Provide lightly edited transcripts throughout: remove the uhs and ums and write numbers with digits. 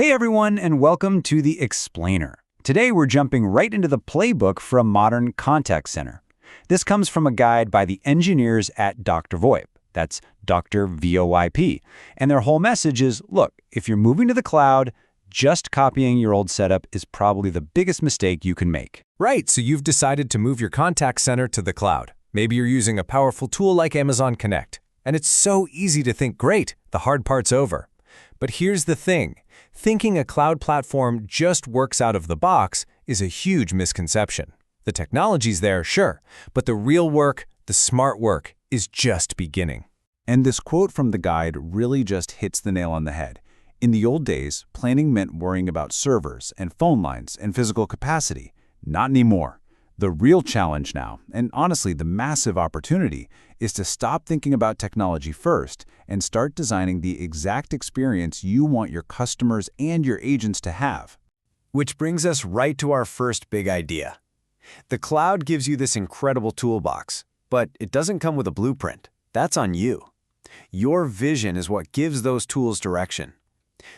Hey everyone, and welcome to The Explainer. Today we're jumping right into the playbook for a modern contact center. This comes from a guide by the engineers at DrVoIP. That's DrVoIP. And their whole message is, look, if you're moving to the cloud, just copying your old setup is probably the biggest mistake you can make. Right, so you've decided to move your contact center to the cloud. Maybe you're using a powerful tool like Amazon Connect. And it's so easy to think, great, the hard part's over. But here's the thing. Thinking a cloud platform just works out of the box is a huge misconception. The technology's there, sure, but the real work, the smart work, is just beginning. And this quote from the guide really just hits the nail on the head. In the old days, planning meant worrying about servers and phone lines and physical capacity. Not anymore. The real challenge now, and honestly the massive opportunity, is to stop thinking about technology first and start designing the exact experience you want your customers and your agents to have. Which brings us right to our first big idea. The cloud gives you this incredible toolbox, but it doesn't come with a blueprint. That's on you. Your vision is what gives those tools direction.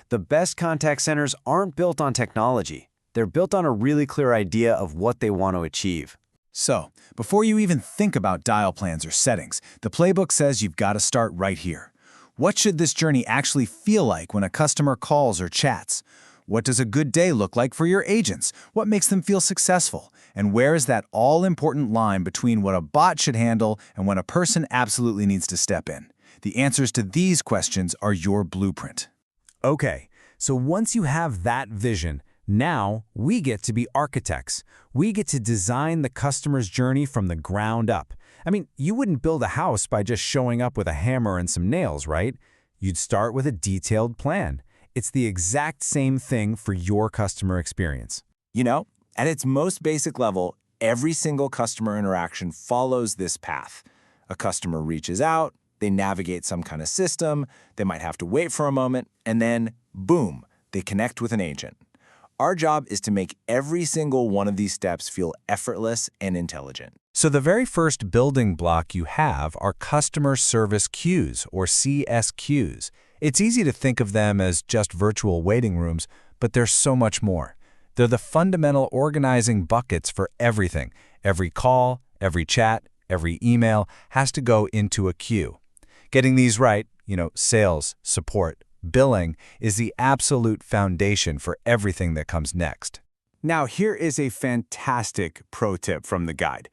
The best contact centers aren't built on technology. They're built on a really clear idea of what they want to achieve. So, before you even think about dial plans or settings, the playbook says you've got to start right here. What should this journey actually feel like when a customer calls or chats? What does a good day look like for your agents? What makes them feel successful? And where is that all-important line between what a bot should handle and when a person absolutely needs to step in? The answers to these questions are your blueprint. Okay, so once you have that vision, now we get to be architects. We get to design the customer's journey from the ground up. I mean, you wouldn't build a house by just showing up with a hammer and some nails, right? You'd start with a detailed plan. It's the exact same thing for your customer experience. You know, at its most basic level, every single customer interaction follows this path. A customer reaches out, they navigate some kind of system, they might have to wait for a moment, and then, boom, they connect with an agent. Our job is to make every single one of these steps feel effortless and intelligent. So the very first building block you have are customer service queues, or CSQs. It's easy to think of them as just virtual waiting rooms, but there's so much more. They're the fundamental organizing buckets for everything. Every call, every chat, every email has to go into a queue. Getting these right, sales, support, billing, is the absolute foundation for everything that comes next. Now, here is a fantastic pro tip from the guide.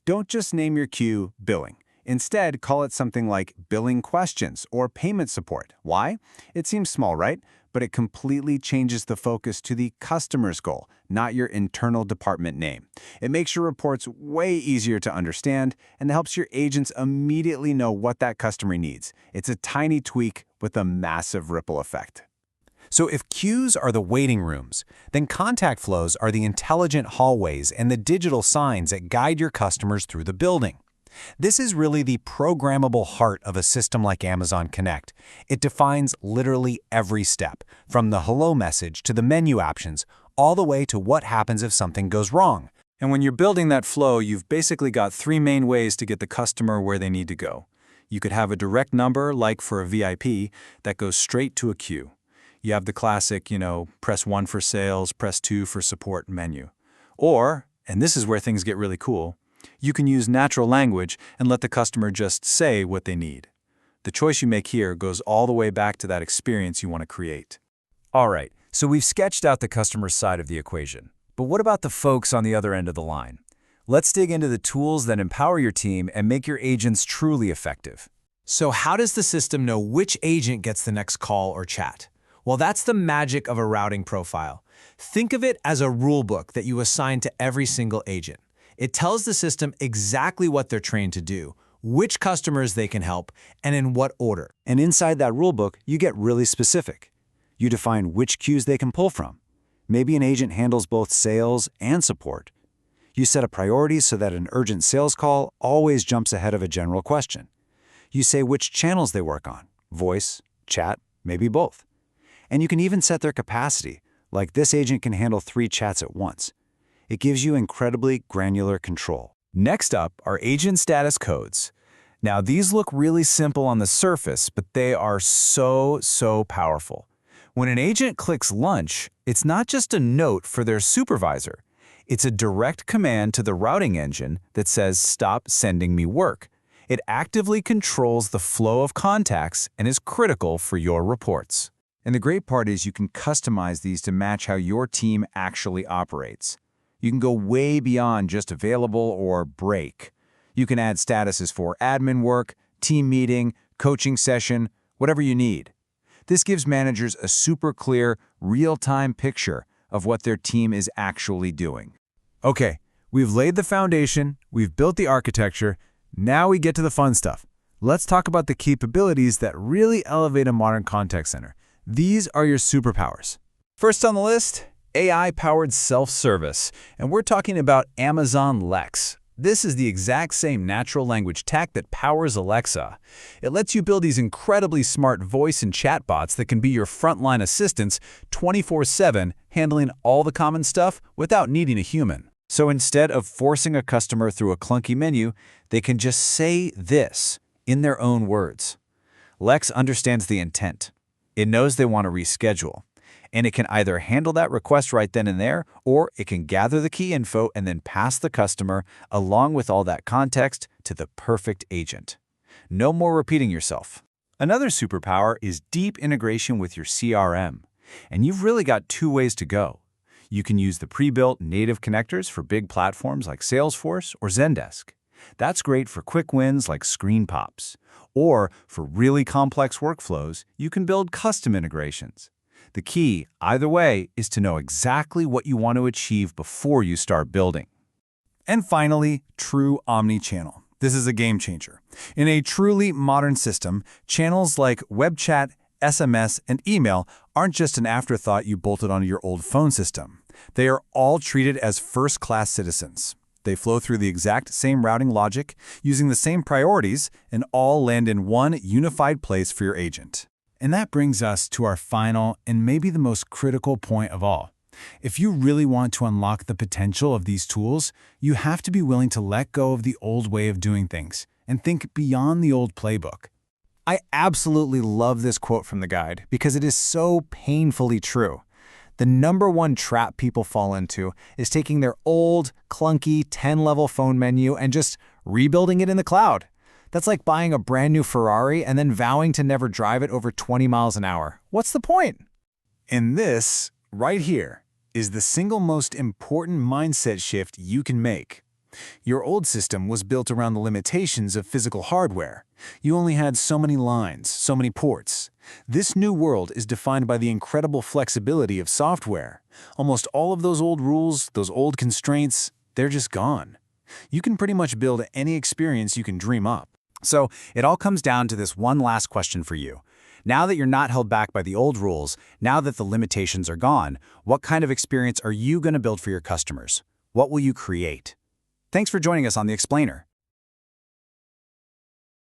Don't just name your queue billing. Instead, call it something like billing questions or payment support. Why? It seems small, right? But it completely changes the focus to the customer's goal, not your internal department name. It makes your reports way easier to understand and helps your agents immediately know what that customer needs. It's a tiny tweak with a massive ripple effect. So if queues are the waiting rooms, then contact flows are the intelligent hallways and the digital signs that guide your customers through the building. This is really the programmable heart of a system like Amazon Connect. It defines literally every step, from the hello message to the menu options, all the way to what happens if something goes wrong. And when you're building that flow, you've basically got three main ways to get the customer where they need to go. You could have a direct number, like for a VIP, that goes straight to a queue. You have the classic, press 1 for sales, press 2 for support menu. Or, and this is where things get really cool, you can use natural language and let the customer just say what they need. The choice you make here goes all the way back to that experience you want to create. All right, so we've sketched out the customer side of the equation. But what about the folks on the other end of the line? Let's dig into the tools that empower your team and make your agents truly effective. So how does the system know which agent gets the next call or chat? Well, that's the magic of a routing profile. Think of it as a rule book that you assign to every single agent. It tells the system exactly what they're trained to do, which customers they can help, and in what order. And inside that rulebook, you get really specific. You define which queues they can pull from. Maybe an agent handles both sales and support. You set a priority so that an urgent sales call always jumps ahead of a general question. You say which channels they work on, voice, chat, maybe both. And you can even set their capacity, like this agent can handle 3 chats at once. It gives you incredibly granular control. Next up are agent status codes. Now, these look really simple on the surface, but they are so powerful. When an agent clicks lunch, it's not just a note for their supervisor. It's a direct command to the routing engine that says, "Stop sending me work." It actively controls the flow of contacts and is critical for your reports. And the great part is you can customize these to match how your team actually operates. You can go way beyond just available or break. You can add statuses for admin work, team meeting, coaching session, whatever you need. This gives managers a super clear, real-time picture of what their team is actually doing. Okay, we've laid the foundation, we've built the architecture, now we get to the fun stuff. Let's talk about the capabilities that really elevate a modern contact center. These are your superpowers. First on the list, AI-powered self-service, and we're talking about Amazon Lex. This is the exact same natural language tech that powers Alexa. It lets you build these incredibly smart voice and chat bots that can be your frontline assistants 24/7, handling all the common stuff without needing a human. So instead of forcing a customer through a clunky menu, they can just say this in their own words. Lex understands the intent. It knows they want to reschedule. And it can either handle that request right then and there, or it can gather the key info and then pass the customer, along with all that context, to the perfect agent. No more repeating yourself. Another superpower is deep integration with your CRM. And you've really got two ways to go. You can use the pre-built native connectors for big platforms like Salesforce or Zendesk. That's great for quick wins like screen pops. Or for really complex workflows, you can build custom integrations. The key, either way, is to know exactly what you want to achieve before you start building. And finally, true omni-channel. This is a game changer. In a truly modern system, channels like web chat, SMS, and email aren't just an afterthought you bolted onto your old phone system. They are all treated as first-class citizens. They flow through the exact same routing logic, using the same priorities, and all land in one unified place for your agent. And that brings us to our final and maybe the most critical point of all. If you really want to unlock the potential of these tools, you have to be willing to let go of the old way of doing things and think beyond the old playbook. I absolutely love this quote from the guide because it is so painfully true. The #1 trap people fall into is taking their old, clunky 10-level phone menu and just rebuilding it in the cloud. That's like buying a brand new Ferrari and then vowing to never drive it over 20 miles an hour. What's the point? And this, right here, is the single most important mindset shift you can make. Your old system was built around the limitations of physical hardware. You only had so many lines, so many ports. This new world is defined by the incredible flexibility of software. Almost all of those old rules, those old constraints, they're just gone. You can pretty much build any experience you can dream up. So it all comes down to this one last question for you. Now that you're not held back by the old rules, now that the limitations are gone, what kind of experience are you going to build for your customers? What will you create? Thanks for joining us on The Explainer.